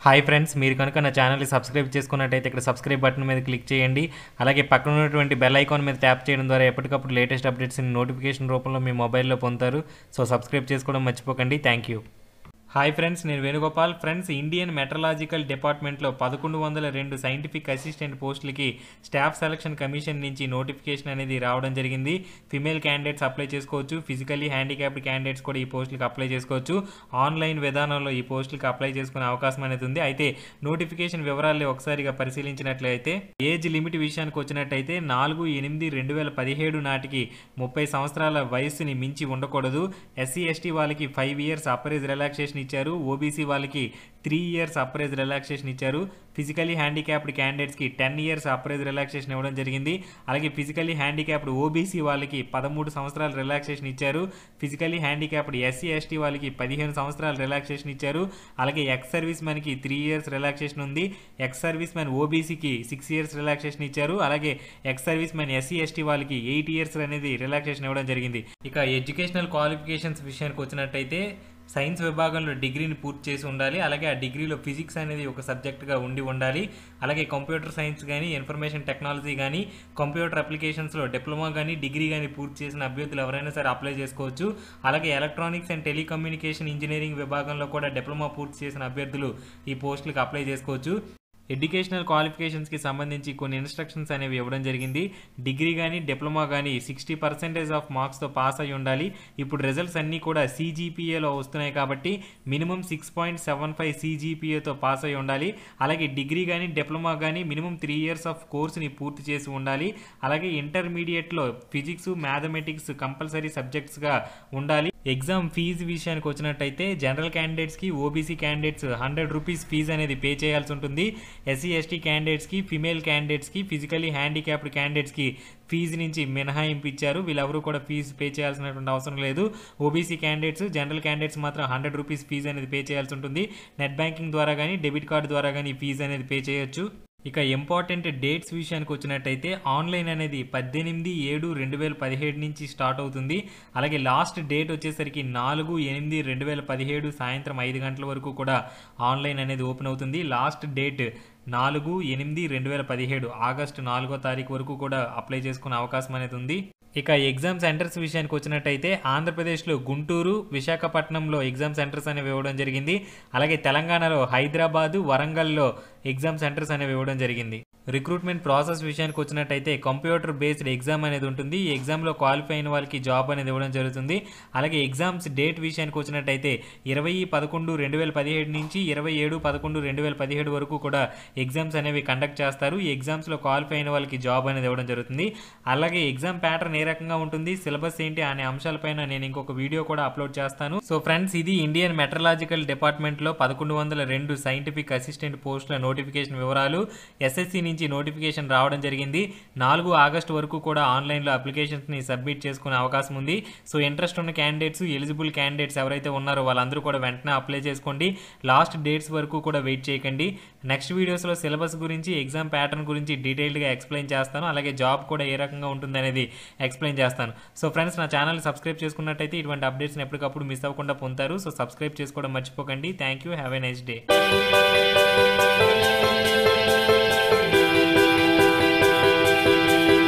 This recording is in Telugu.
హాయ్ ఫ్రెండ్స్, మీరు కనుక నా ఛానల్ని సబ్స్క్రైబ్ చేసుకున్నట్టయితే ఇక్కడ సబ్స్క్రైబ్ బటన్ మీద క్లిక్ చేయండి. అలాగే పక్కన ఉన్నటువంటి బెల్ ఐకాన్ మీద ట్యాప్ చేయడం ద్వారా ఎప్పటికప్పుడు లేటెస్ట్ అప్డేట్స్ని నోటిఫికేషన్ రూపంలో మీ మొబైల్లో పొందుతారు. సో సబ్స్క్రైబ్ చేసుకోవడం మర్చిపోకండి. Thank you. హాయ్ ఫ్రెండ్స్, నేను వేణుగోపాల్. ఫ్రెండ్స్, ఇండియన్ మెట్రలాజికల్ డిపార్ట్మెంట్లో 1102 సైంటిఫిక్ అసిస్టెంట్ పోస్టులకి స్టాఫ్ సెలక్షన్ కమిషన్ నుంచి నోటిఫికేషన్ అనేది రావడం జరిగింది. ఫిమేల్ క్యాండిడేట్స్ అప్లై చేసుకోవచ్చు, ఫిజికల్లీ హ్యాండిక్యాప్డ్ క్యాండిడేట్స్ కూడా ఈ పోస్టులకు అప్లై చేసుకోవచ్చు. ఆన్లైన్ విధానంలో ఈ పోస్టులకు అప్లై చేసుకునే అవకాశం అనేది ఉంది. అయితే నోటిఫికేషన్ వివరాలు ఒకసారిగా పరిశీలించినట్లయితే ఏజ్ లిమిట్ విషయానికి వచ్చినట్టయితే 4/8/2017 నాటికి 30 సంవత్సరాల వయస్సుని మించి ఉండకూడదు. ఎస్సీ ఎస్టీ వాళ్ళకి 5 years అప్పర్ ఏజ్ రిలాక్సేషన్ ఇచ్చారు. ఓబీసీ వాళ్ళకి 3 years అప్పర్ ఏజ్ రిలాక్సేషన్ ఇచ్చారు. ఫిజికల్లీ హ్యాండిక్యాప్డ్ క్యాండిడేట్స్కి 10 years అప్పర్ ఏజ్ రిలాక్సేషన్ ఇవ్వడం జరిగింది. అలాగే ఫిజికల్లీ హ్యాండిక్యాప్డ్ ఓబీసీ వాళ్ళకి 13 సంవత్సరాల రిలాక్సేషన్ ఇచ్చారు. ఫిజికల్లీ హ్యాండిక్యాప్డ్ ఎస్సీ ఎస్టీ వాళ్ళకి 15 సంవత్సరాల రిలాక్సేషన్ ఇచ్చారు. అలాగే ఎక్స్ సర్వీస్ మ్యాన్కి 3 years రిలాక్సేషన్ ఉంది. ఎక్స్ సర్వీస్ మ్యాన్ ఓబీసీకి 6 years రిలాక్సేషన్ ఇచ్చారు. అలాగే ex service man SC ST వాళ్ళకి 8 years అనేది రిలాక్సేషన్ ఇవ్వడం జరిగింది. ఇక ఎడ్యుకేషనల్ క్వాలిఫికేషన్స్ విషయానికి వచ్చినట్టయితే సైన్స్ విభాగంలో డిగ్రీని పూర్తి చేసి ఉండాలి. అలాగే ఆ డిగ్రీలో ఫిజిక్స్ అనేది ఒక సబ్జెక్ట్గా ఉండాలి. అలాగే కంప్యూటర్ సైన్స్ కానీ, ఇన్ఫర్మేషన్ టెక్నాలజీ కానీ, కంప్యూటర్ అప్లికేషన్స్లో డిప్లొమా కానీ, డిగ్రీ కానీ పూర్తి చేసిన అభ్యర్థులు ఎవరైనా సరే అప్లై చేసుకోవచ్చు. అలాగే ఎలక్ట్రానిక్స్ అండ్ టెలికమ్యూనికేషన్ ఇంజనీరింగ్ విభాగంలో కూడా డిప్లొమా పూర్తి చేసిన అభ్యర్థులు ఈ పోస్టులకు అప్లై చేసుకోవచ్చు. ఎడ్యుకేషనల్ క్వాలిఫికేషన్స్కి సంబంధించి కొన్ని ఇన్స్ట్రక్షన్స్ అనేవి ఇవ్వడం జరిగింది. డిగ్రీ కానీ, డిప్లొమా కానీ 60% ఆఫ్ మార్క్స్తో పాస్ అయి ఉండాలి. ఇప్పుడు రిజల్ట్స్ అన్నీ కూడా CGPAలో వస్తున్నాయి కాబట్టి మినిమం 6.75 CGPAతో పాస్ అయి ఉండాలి. అలాగే డిగ్రీ కానీ, డిప్లొమా కానీ మినిమం 3 years ఆఫ్ కోర్సుని పూర్తి చేసి ఉండాలి. అలాగే ఇంటర్మీడియట్లో ఫిజిక్స్, మ్యాథమెటిక్స్ కంపల్సరీ సబ్జెక్ట్స్గా ఉండాలి. ఎగ్జామ్ ఫీజు విషయానికి వచ్చినట్టయితే జనరల్ క్యాండిడేట్స్కి, ఓబీసీ క్యాండిడేట్స్ 100 రూపీస్ ఫీజు అనేది పే చేయాల్సి ఉంటుంది. ఎస్సీ ఎస్టీ క్యాండిడేట్స్కి, ఫిమేల్ క్యాండిడేట్స్కి, ఫిజికలీ హ్యాండిక్యాప్డ్ క్యాండిడేట్స్కి ఫీజు నుంచి మినహాయింపు ఇచ్చారు. వీళ్ళెవరూ కూడా ఫీజు పే చేయాల్సినటువంటి అవసరం లేదు. ఓబీసీ క్యాండిడేట్స్, జనరల్ క్యాండిడేట్స్ మాత్రం 100 రూపీస్ ఫీజు అనేది పే చేయాల్సి ఉంటుంది. నెట్ బ్యాంకింగ్ ద్వారా కానీ, డెబిట్ కార్డు ద్వారా కానీ ఫీజు అనేది పే చేయొచ్చు. ఇక ఇంపార్టెంట్ డేట్స్ విషయానికి వచ్చినట్టయితే ఆన్లైన్ అనేది 18/7/2017 నుంచి స్టార్ట్ అవుతుంది. అలాగే లాస్ట్ డేట్ వచ్చేసరికి 4/8/2017 సాయంత్రం 5 గంటల వరకు కూడా ఆన్లైన్ అనేది ఓపెన్ అవుతుంది. లాస్ట్ డేట్ 4/8/2017 ఆగస్టు 4వ తారీఖు వరకు కూడా అప్లై చేసుకునే అవకాశం అనేది ఉంది. ఇక ఎగ్జామ్ సెంటర్స్ విషయానికి వచ్చినట్టయితే ఆంధ్రప్రదేశ్లో గుంటూరు, విశాఖపట్నంలో ఎగ్జామ్ సెంటర్స్ అనేవి ఇవ్వడం జరిగింది. అలాగే తెలంగాణలో హైదరాబాదు, వరంగల్లో ఎగ్జామ్ సెంటర్స్ అనేవి ఇవ్వడం జరిగింది. రిక్రూట్మెంట్ ప్రాసెస్ విషయానికి వచ్చినట్టయితే కంప్యూటర్ బేస్డ్ ఎగ్జామ్ అనేది ఉంటుంది. ఈ ఎగ్జామ్లో క్వాలిఫై అయిన వాళ్ళకి జాబ్ అనేది ఇవ్వడం జరుగుతుంది. అలాగే ఎగ్జామ్స్ డేట్ విషయానికి వచ్చినట్టయితే 20/11/2017 నుంచి 27/11/2017 వరకు కూడా ఎగ్జామ్స్ అనేవి కండక్ట్ చేస్తారు. ఈ ఎగ్జామ్స్లో క్వాలిఫై అయిన వాళ్ళకి జాబ్ అనేది ఇవ్వడం జరుగుతుంది. అలాగే ఎగ్జామ్ ప్యాటర్న్ ఏ రకంగా ఉంటుంది, సిలబస్ ఏంటి అనే అంశాలపైన నేను ఇంకొక వీడియో కూడా అప్లోడ్ చేస్తాను. సో ఫ్రెండ్స్, ఇది ఇండియన్ మెట్రలాజికల్ డిపార్ట్మెంట్లో 1102 సైంటిఫిక్ అసిస్టెంట్ పోస్టుల నోటిఫికేషన్ వివరాలు. ఎస్ఎస్సి నుంచి నోటిఫికేషన్ రావడం జరిగింది. 4 ఆగస్టు వరకు కూడా ఆన్లైన్లో అప్లికేషన్స్ని సబ్మిట్ చేసుకునే అవకాశం ఉంది. సో ఇంట్రెస్ట్ ఉన్న క్యాండిడేట్స్, ఎలిజిబుల్ క్యాండిడేట్స్ ఎవరైతే ఉన్నారో వాళ్ళందరూ కూడా వెంటనే అప్లై చేసుకోండి. లాస్ట్ డేట్స్ వరకు కూడా వెయిట్ చేయకండి. నెక్స్ట్ వీడియోస్లో సిలబస్ గురించి, ఎగ్జామ్ ప్యాటర్న్ గురించి డీటెయిల్డ్గా ఎక్స్ప్లెయిన్ చేస్తాను. అలాగే జాబ్ కూడా ఏ రకంగా ఉంటుంది అనేది ఎక్స్ప్లెయిన్ చేస్తాను. సో ఫ్రెండ్స్, నా ఛానల్ సబ్స్క్రైబ్ చేసుకున్నట్టయితే ఇటువంటి అప్డేట్స్ని ఎప్పటికప్పుడు మిస్ అవ్వకుండా పొందుతారు. సో సబ్స్క్రైబ్ చేసుకోవడం మర్చిపోకండి. Thank you. Have a nice day.